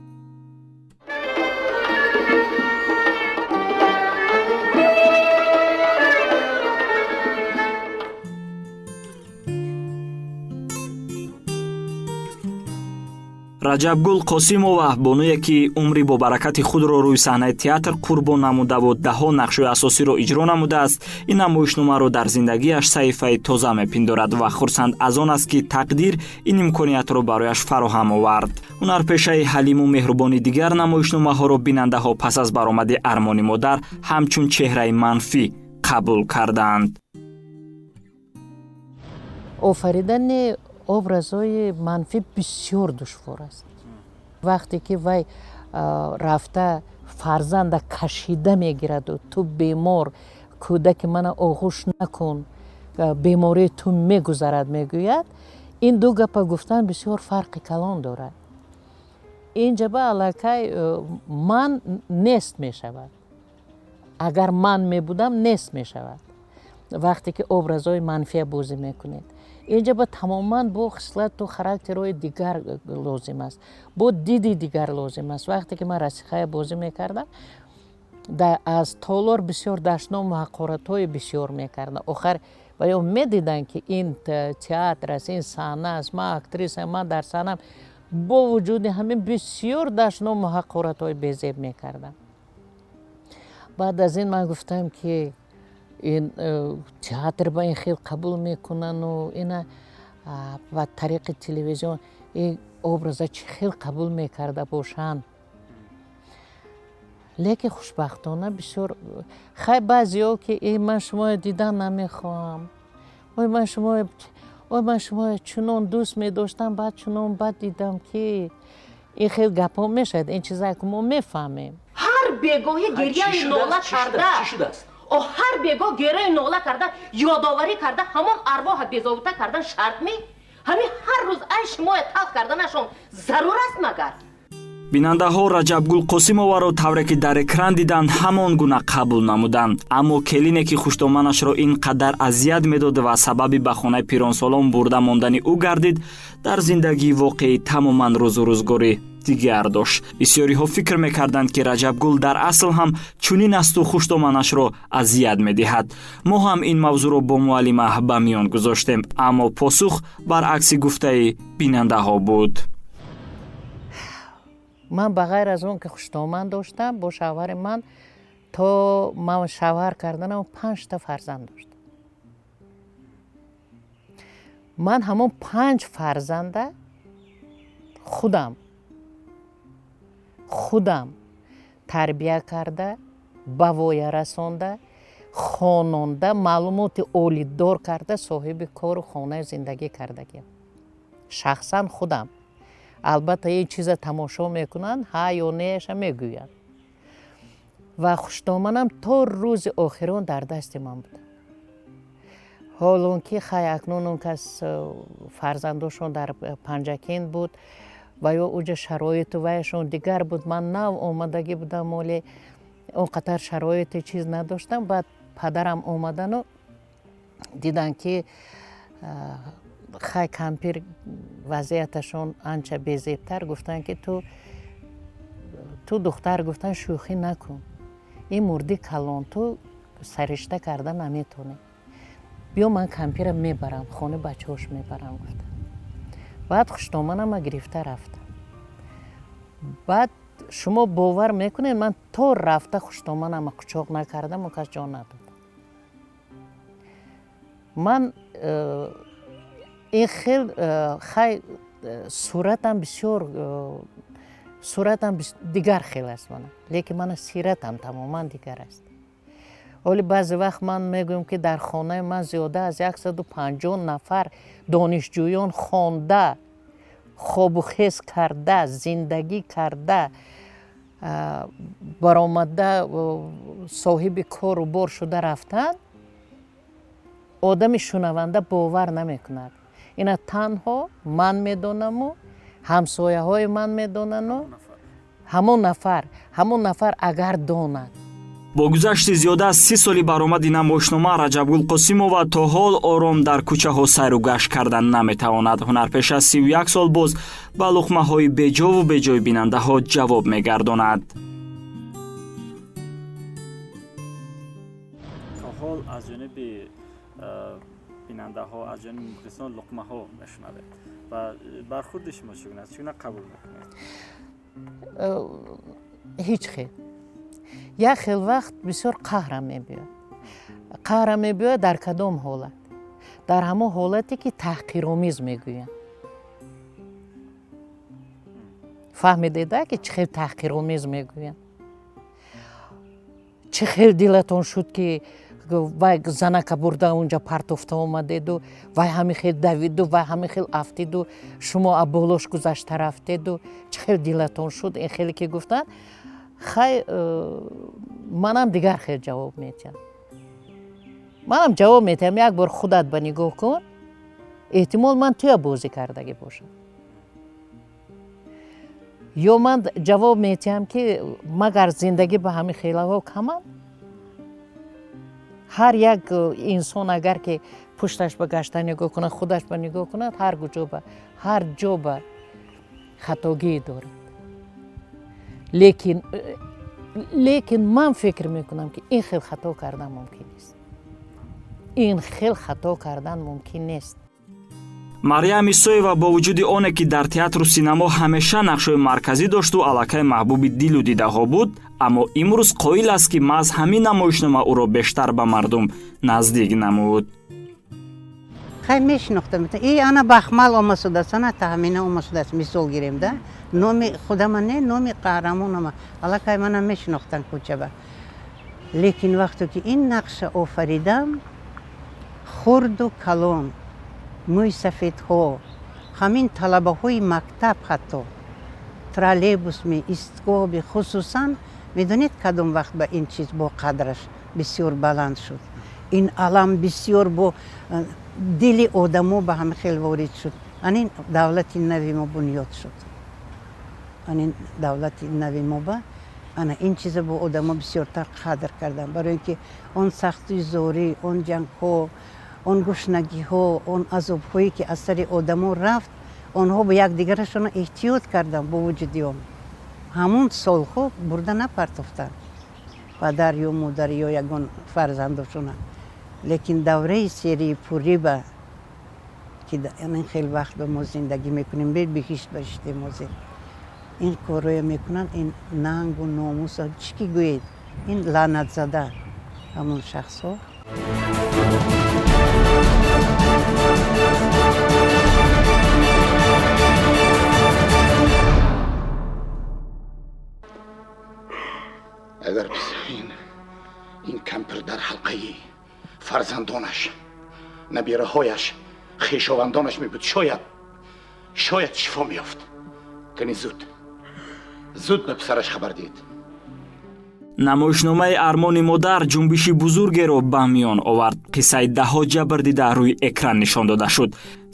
S2: раҷабгул қосимова бонуе ки умри бо баракати худро рӯи саҳнаи театр қурбон намудаву даҳо нақшҳои асосиро иҷро намудааст, ин намоишномаро дар зиндагиаш саҳифаи тоза мепиндорад ва хурсанд аз он аст ки тақдир ин имкониятро барояш фароҳам овард. ҳунарпешаи ҳалиму меҳрубони дигар намоишномаҳоро бинандаҳо пас аз баромади армони модар ҳамчун чеҳраи манфӣ қабул карданд.
S7: офаридани образҳои манфӣ бисёр душвор аст. вақте ки вай рафта фарзанда кашида мегираду ту бемор кӯдаки мана оғӯш накун, бемории ту мегузарад мегӯяд, ин ду гапа гуфтан бисёр фарқи калон дорад. инҷаба аллакай ман нест мешавад. агар ман мебудам нест мешавад. вақте ки образҳои манфия бозӣ мекунед, اینجا با تماما با خصلت و خاراکترهای دیگر لازم است، با دیدی دیگر لازم است. وقتی که من رسیخای بازی میکردم از تالار بسیار دشنام و حقارت‌های بسیار میکردم. آخر باید میدیدن که این تئاتر است، این صحنه است، من اکتریس هم، من در صحنه با وجود همین بسیار دشنام و حقارت‌های بی‌زیب میکردم. بعد از این من گفتم که این تئاتر با این خیلی قبول میکنن و اینا و طریق تلویزیون این ابرازا چه خیلی قبول میکرده باشن. لیکن خوشبختانه بسیار خیلی بعضی ها که من شما دیدن نمیخوام، من شما چنان دوست میداشتم، بعد چنان بد دیدم که این خیلی گپا میشد. این چیزایی که ما میفهمیم.
S4: هر بگاهی گریه ناله کرده، هر بگاه گریه ناله کرده، یادآوری کرده، همان ارواح بی‌ضابطه کردن شرط می، همین هر روز ای شما تلخ کردنشون ضرور است مگر؟
S2: бинандаҳо раҷабгул қосимоваро тавре ки дар экран диданд ҳамон гуна қабул намуданд. аммо келине ки хуштоманашро ин қадар азият медод ва сабаби ба хонаи пиронсолон бурда мондани ӯ гардид, дар зиндагии воқеӣ тамоман рӯзу рӯзгори дигар дошт. бисёриҳо фикр мекарданд ки раҷабгул дар асл ҳам чунин асту хуштоманашро азият медиҳад. мо ҳам ин мавзӯъро бо муаллима ба миён гузоштем, аммо посух баръакси гуфтаи бинандаҳо буд.
S7: من بغیر از اون که خوشتامن داشتم با شوهر من، تا من شوهر کردنم 5 تا فرزند داشتم. من همون 5 فرزنده خودم تربیه کرده، به وای رسانده، خواننده، معلومات عالی‌دار کرده، صاحب کار و خانه زندگی کردگیم. شخصا خودم. البته یه چیز تماشا میکنن، ها یا نهش میگوین. و خوشتامنم تا روز آخرون در دست من بود. حالا که خیلی اکنون اون کس فرزندشون در پنجکین بود و یا اوجا شرایط ویشون دیگر بود. من نو آمدگی بودم، ولی اونقدر شرایط چیز نداشتم. بعد پدرم آمدن و دیدن که خیلی کمپیر وضعیتشون آنچه بی‌زیب‌تر، گفتن که تو دختر، گفتن شوخی نکن، این مردی کلان، تو سرشته کردن نمیتونی، بیا من کمپیر میبرم خانه، بچه‌هاش میبرم. گفتن баъд хуштоманама гирифта рафтам. баъд шумо бовар мекунед ман то рафта хуштоманама қучоқ накардам, кас ҷон надодам. ман ин хел хай суратам бисёр суратам дигар хел аст мана, лекин мана сиратам тамоман дигар аст. оли баъзе вақт ман мегӯям ки дар хонаи ман зиёда аз 150 нафар донишҷӯён хонда, хобу хез карда, зиндагӣ карда, баромада соҳиби кору бор шуда рафтанд, одами шунаванда бовар намекунад. ина танҳо ман медонаму ҳамсояҳои ман медонану ҳамон нафар агар донад.
S2: бо гузашти зиёда аз 30 соли баромади намоишнома Раҷабгул Қосимова то ҳол ором дар кӯчаҳо сайру гашт кардан наметавонад. ҳунар пеш аз 31 сол боз ба луқмаҳои беҷову беҷои бинандаҳо ҷавоб мегардонад.
S8: то ҳол аз ҷониби бинандаҳо, аз ҷониби мухлисон луқмаҳо мешунавед ва бархурди шумо чӣ гуна аст? Чӣ гуна қабул мекунед?
S7: ҳеҷ хел. як хел вақт бисёр қаҳрам мебиёд. қаҳрам мебиёд дар кадом ҳолат? дар ҳамон ҳолате ки таҳқиромез мегӯянд. фаҳмедеда ки чӣ хел таҳқиромез мегӯянд? чӣ хел дилатон шуд ки вай занака бурда унҷа партофта омадеду вай ҳамин хел давиду вай ҳамин хел афтиду шумо аз болош гузашта рафтеду чӣ хел дилатон шуд? ин хеле ки гуфтанд, хай манам дигар хел ҷавоб метиҳам. манам ҷавоб метиҳам, як бор худат ба нигоҳ кун, эҳтимол ман туя бозӣ кардагӣ бошам. ё ман ҷавоб метиҳам ки магар зиндагӣ ба ҳамин хелаҳо каманд. ҳар як инсон агар ки пушташ ба гашта нигоҳ кунад, худаш ба нигоҳ кунад, ҳар ҷо ба хатогии дорад. лекин ман фикр мекунам ки ин хел хато кардан мумкин нест. ин хел хато кардан мумкин нест.
S2: Марьям Исоева бо вуҷуди оне ки дар театру синемо ҳамеша нақшои марказӣ дошту аллакай маҳбуби дилу дидаҳо буд, аммо имрӯз қоил аст ки маҳз ҳамин намоишнома ӯро бештар ба мардум наздик намуд.
S6: хай мешинохтам. ана бахмал омасудааст, ана таҳмина омасудааст, мисол гирем да. номи худама не, номи қаҳрамонама аллакай манам мешинохтан кӯчаба. лекин вақте ки ин нақша офаридам, хурду калон, мӯи сафедҳо, ҳамин талабаҳои мактаб, ҳатто троллейбусми, истгоби, хусусан медонед кадом вақт ба ин чиз бо қадраш бисёр баланд шуд. ин алам бисёр бо дили одамо ба ҳама хел ворид шуд. анин давлати нави мо бунёд шуд. анин давлати нави мо ба ана ин чиза бо одамо бисёртар қадр кардам, барои ки он сахтии зорӣ, он ҷангҳо, он гушнагиҳо, он азобҳое ки аз сари одамо рафт, онҳо ба якдигарашона эҳтиёт карданд бо вуҷуди он. ҳамон солҳо бурда напартофтанд падар ё модар ё ягон фарзандошона. лекин давраи серии пурриба ки ин хел вақт ба мо зиндагӣ мекунем, бихишт баришти мозир, ин корҳоя мекунанд, ин нангу номуса чӣ ки гӯед, ин лаънатзада ҳамон шахсҳо.
S13: агар ин кампир дар ҳалқаи фарзандонаш, набираҳояш, хешовандонаш мебуд, шояд шифо меёфт. кани зуд ба писараш хабар диҳед.
S2: намоишномаи армони модар ҷунбиши бузургеро ба миён овард. қиссаи даҳо ҷабр дида рӯи экран нишон дода шуд.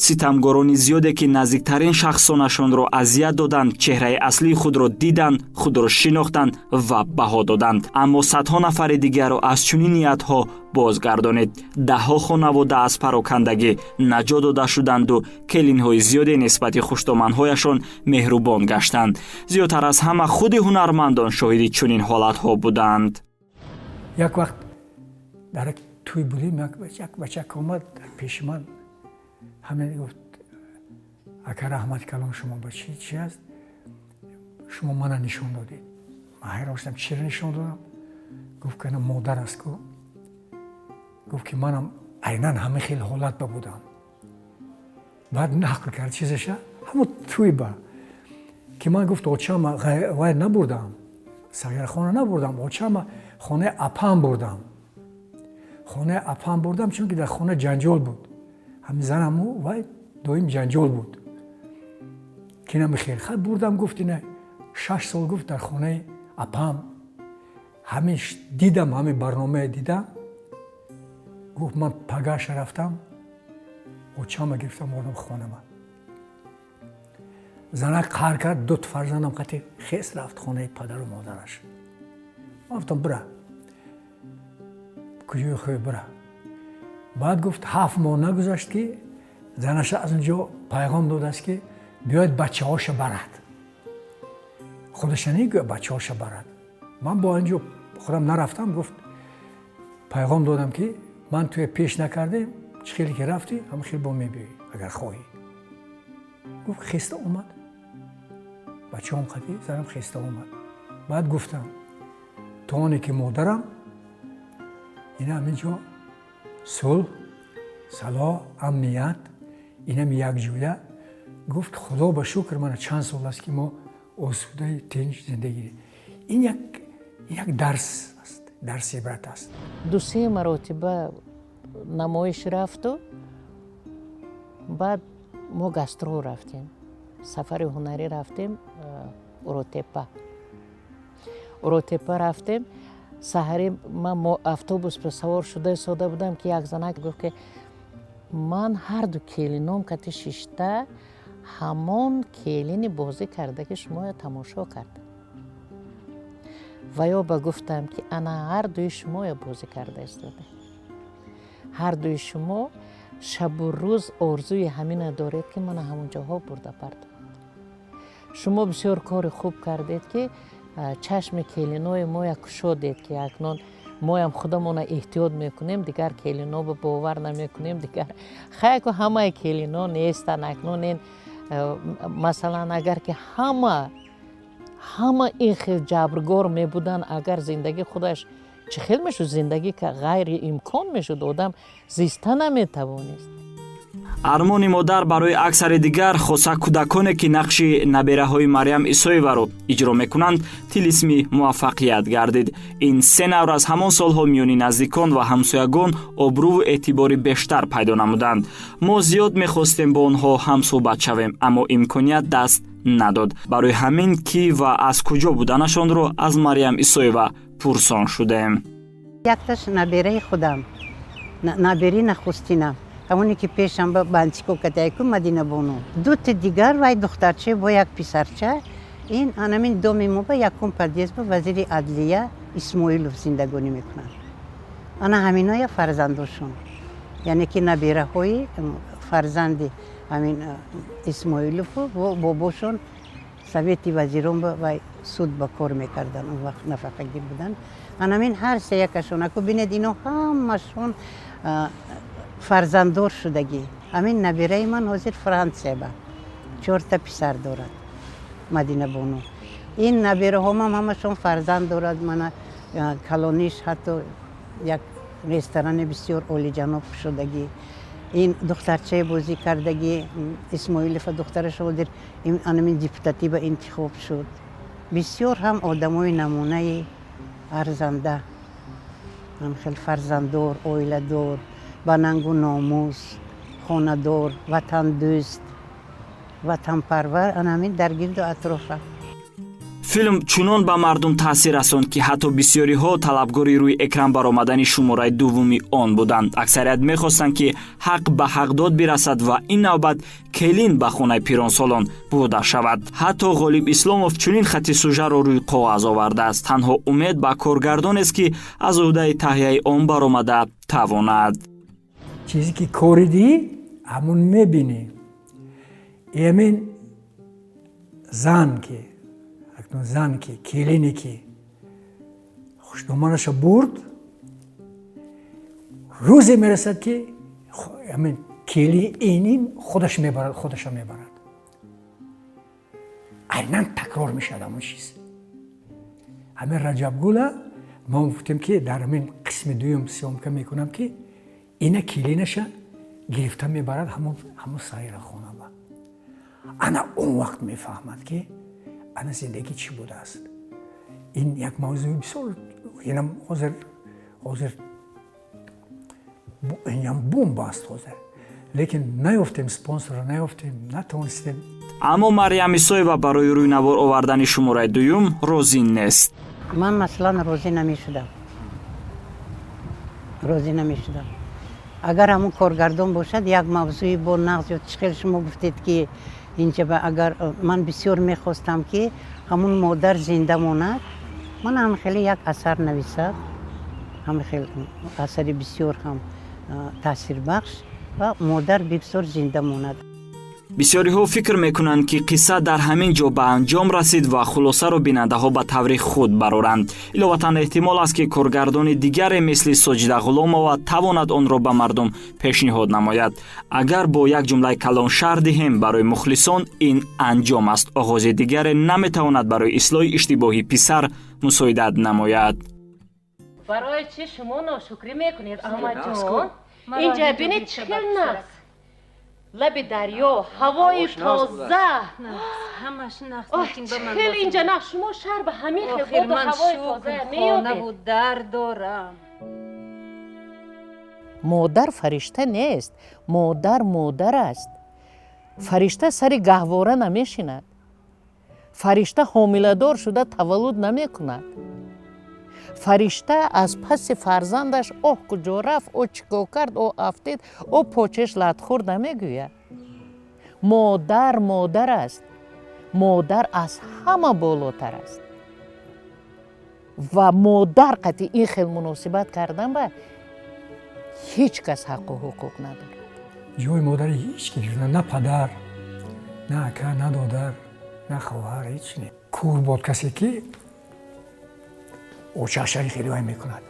S2: ситамгорони зиёде ки наздиктарин шахсонашонро азият доданд, чеҳраи аслии худро диданд, худро шинохтанд ва баҳо доданд. аммо садҳо нафари дигарро аз чунин ниятҳо бозгардонид. даҳҳо хонавода аз парокандагӣ наҷот дода шуданду келинҳои зиёде нисбати хуштоманҳояшон меҳрубон гаштанд. зиёдтар аз ҳама худи ҳунармандон шоҳиди чунин ҳолатҳо буданд.
S5: як вақт дар тӯй будем, як бачак омад дар пеши ман, ҳамин гуфт ака раҳмат калон шумо ба чи аст шумо мана нишон додед. ман ҳайрон шудам чиро нишон додам. гуфт кана модар аст ку. гуфт ки манам айнан ҳамин хел ҳолат ба будам. баъд нақл кард чизаша ҳамон туй ба ки ман гуфт очама ғайр набурдам, сағирахона набурдам, очама хонаи апам бурдам. хонаи апам бурдам, чунки дар хона ҷанҷол буд. ҳамин занаму вай доим ҷанҷол буд. ки намихел хат бурдам, гуфт ина 6 сол гуфт дар хонаи апам ҳамин дидам, ҳамин барномаи дидам. гуфт ман пагаша рафтам, очама гирифтам ордам хонама. занак қаҳр кард, 2 фарзандам қати хес рафт хонаи падару модараш. ман гуфтам бира, куҷои хуй бира. баъд гуфт 7 моҳ нагузашт ки занаша аз унҷо пайғом додааст ки биёед бачаҳоша барад. худаша негӯяд бачаҳоша барад. ман бо инҷо худам нарафтам, гуфт пайғом додам ки ман туе пеш накардем, чӣ хеле ки рафтӣ ҳамин хел бо мебиёӣ агар хоҳӣ. гуфт хеста омад. бачаҳом қати занам хеста омад. баъд гуфтам то оне ки модарам ина ҳаминҷо сулҳ, салоҳ, амният инам якҷоя. гуфт худо ба шукр мана чанд сол аст ки мо осудаи тинч зиндагӣ. ин як дарс аст, дарси ибрат аст.
S7: 2-3 маротиба намоиш рафту баъд мо гастрол рафтем, сафари ҳунарӣ рафтем. уротепа рафтем. саҳари ман автобус ба савор шуда истода будам ки як занак гуфт ки ман ҳарду келином кати 6та ҳамон келини бозӣ кардаги шумоя тамошо карда. ва ё ба гуфтам ки ана ҳардуи шумоя бозӣ карда истода. ҳардуи шумо шабу рӯз орзуи ҳамина доред ки мана ҳамон ҷоҳо бурда партовед. шумо бисёр кори хуб кардед ки чашми келинои моя кушодед ки акнун моям худамона эҳтиёт мекунем, дигар келинобо бовар намекунем. дигар хайку ҳамаи келино нестан. акнун ин масалан агар ки ҳама ин хел ҷабргор мебуданд, агар зиндагӣ худаш чӣ хел мешуд, зиндагӣ ка ғайри имкон мешуд, одам зиста наметавонист.
S2: армони модар барои аксари дигар, хоса кӯдаконе ки нақши набераҳои Марьям Исоеваро иҷро мекунанд, тилисми муваффақият гардид. ин 3 навр аз ҳамон солҳо миёни наздикон ва ҳамсоягон обрӯву эътибори бештар пайдо намуданд. мо зиёд мехостем бо онҳо ҳамсӯҳбат шавем, аммо имконият даст надод. барои ҳамин кӣ ва аз куҷо буданашонро аз Марьям Исоева пурсон шудем.
S6: якташ набераи худам, набери нахустинам, ҳамоне ки пешам ба банчико катайку Мадина Бону. 2 дигар вай духтарча бо як писарча. ин анамин доми мо ба якум подъезд ба вазири адлия Исмоилов зиндагонӣ мекунанд. ана ҳаминоя фарзандошон, яъне ки набераҳои фарзанди ҳамин Исмоилову бобошон совети вазирон ба вай суд ба кор мекарданд. он вақт нафақагир буданд. анамин ҳар се якашон аку бинед ино ҳамашон фарзанддор шудагӣ. ҳамин набераи ман ҳозир Франсия ба 4 писар дорад, Мадина Бону. ин набераҳомам ҳамашон фарзанд дорад. мана калониш ҳатто як ресторани бисёр олиҷаноб шудагӣ. ин духтарчаи бозӣ кардагӣ Исмоилова духтараш ҳозир анамин депутатӣ ба интихоб шуд. бисёр ҳам одамои намунаи арзанда, ҳамхел фарзанддор, оиладор, ба нангу номус, хонадор, ватандӯст, ватанпарвар анамин дар гирду атрофа.
S2: филм чунон ба мардум таъсир расонд ки ҳатто бисёриҳо талабгори рӯи экран баромадани шумораи дуввуми он буданд. аксарият мехостанд ки ҳақ ба ҳақдод бирасад ва ин навбат келин ба хонаи пиронсолон бурда шавад. ҳатто Ғолиб Исломов чунин хати сюжаро рӯи коғаз овардааст. танҳо умед ба коргардонест ки аз ӯҳдаи таҳияи он баромада тавонад.
S5: чизе ки коридӣ ҳамун мебинӣ. амин зан ки келине ки хушноманаша бурд, рӯзе мерасад ки амин кели инин худаша мебарад. айнан такрор мешад ҳамон чиз. ҳамин Раҷабгула мо гуфтем ки дар ҳамин қисми дуюм сёмка мекунам ки ина килинаша гирифта мебарад ҳамон сайрахона ба. Ана он вақт мефаҳмад ки ана зиндагӣ чӣ будааст. ин як мавзӯи бисёр инам ҳозир инам бомба аст ҳозир. лекин наёфтем спонсора, наёфтем, натавонистем.
S2: аммо Марьям Исоева барои рӯйнавор овардани шумораи дуюм розӣ нест.
S6: ман маслан розӣ намешудам. агар ҳамон коргардон бошад як мавзӯи бо нағз ё чӣ хел шумо гуфтед ки инҷа агар ман бисёр мехостам ки ҳамон модар зинда монад, ман ҳам хеле як асар нависад, ҳам хел асари бисёр ҳам таъсирбахш ва модар бисёр зинда монад.
S2: бисёриҳо фикр мекунанд ки қисса дар ҳамин ҷо ба анҷом расид ва хулосаро бинандаҳо ба таври худ бароранд. иловатан эҳтимол аст ки коргардони дигаре мисли Соҷида Ғуломова тавонад онро ба мардум пешниҳод намояд. агар бо як ҷумлаи калон шаҳр диҳем барои мухлисон, ин анҷом аст. оғози дигаре наметавонад барои ислоҳи иштибоҳи писар мусоидат намояд.
S4: барои чӣ шумо ношукрӣ мекунед амаҷон? инҷа бинед чӣ хел нағз. лаби дарё, ҳавои тоза.
S3: ҳамаш нағз
S4: хел инҷа нағз. шумо шаҳр ба ҳамин хел ходу ҳавои тоза меёбед.
S3: дар дорам.
S7: модар фаришта нест, модар аст. фаришта сари гаҳвора намешинад. фаришта ҳомиладор шуда таваллуд намекунад. фаришта аз паси фарзандаш оҳ куҷо рафт, о чико кард, о афтид, о почеш латхӯр намегӯяд. модар аст. модар аз ҳама болотар аст. ва модар қати ин хел муносибат кардан ба ҳеҷ кас ҳаққу ҳуқуқ надорад.
S5: ҷои модари ҳеҷ ки на падар, на ака, на додар, на хоҳар, ҳеҷ не. кур бод касе ки очашари хеле вай мекунад,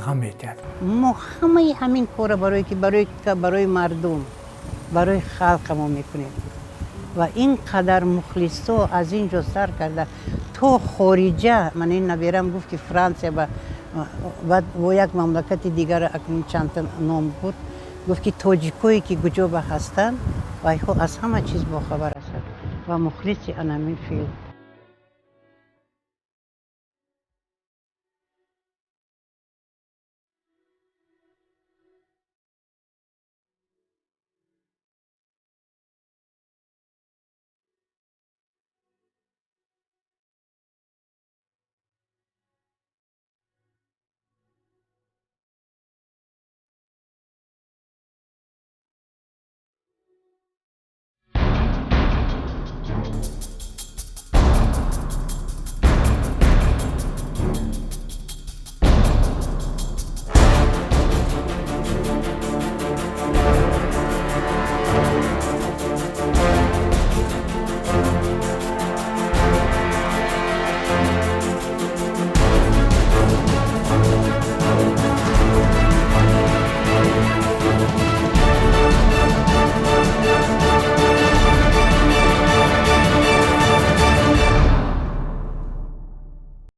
S5: ғам метиҳад.
S6: мо ҳамаи ҳамин кора барои мардум, барои халқа мо мекунем. ва ин қадар мухлисо аз ин ҷо сар карда то хориҷа, ман ин наберам гуфт ки Франсия бо як мамлакати дигар акнун чандта ном бурд, гуфт ки тоҷикое ки гуҷоба ҳастанд, вайҳо аз ҳама чиз бохабар ҳастанд ва мухлиси анамин филм.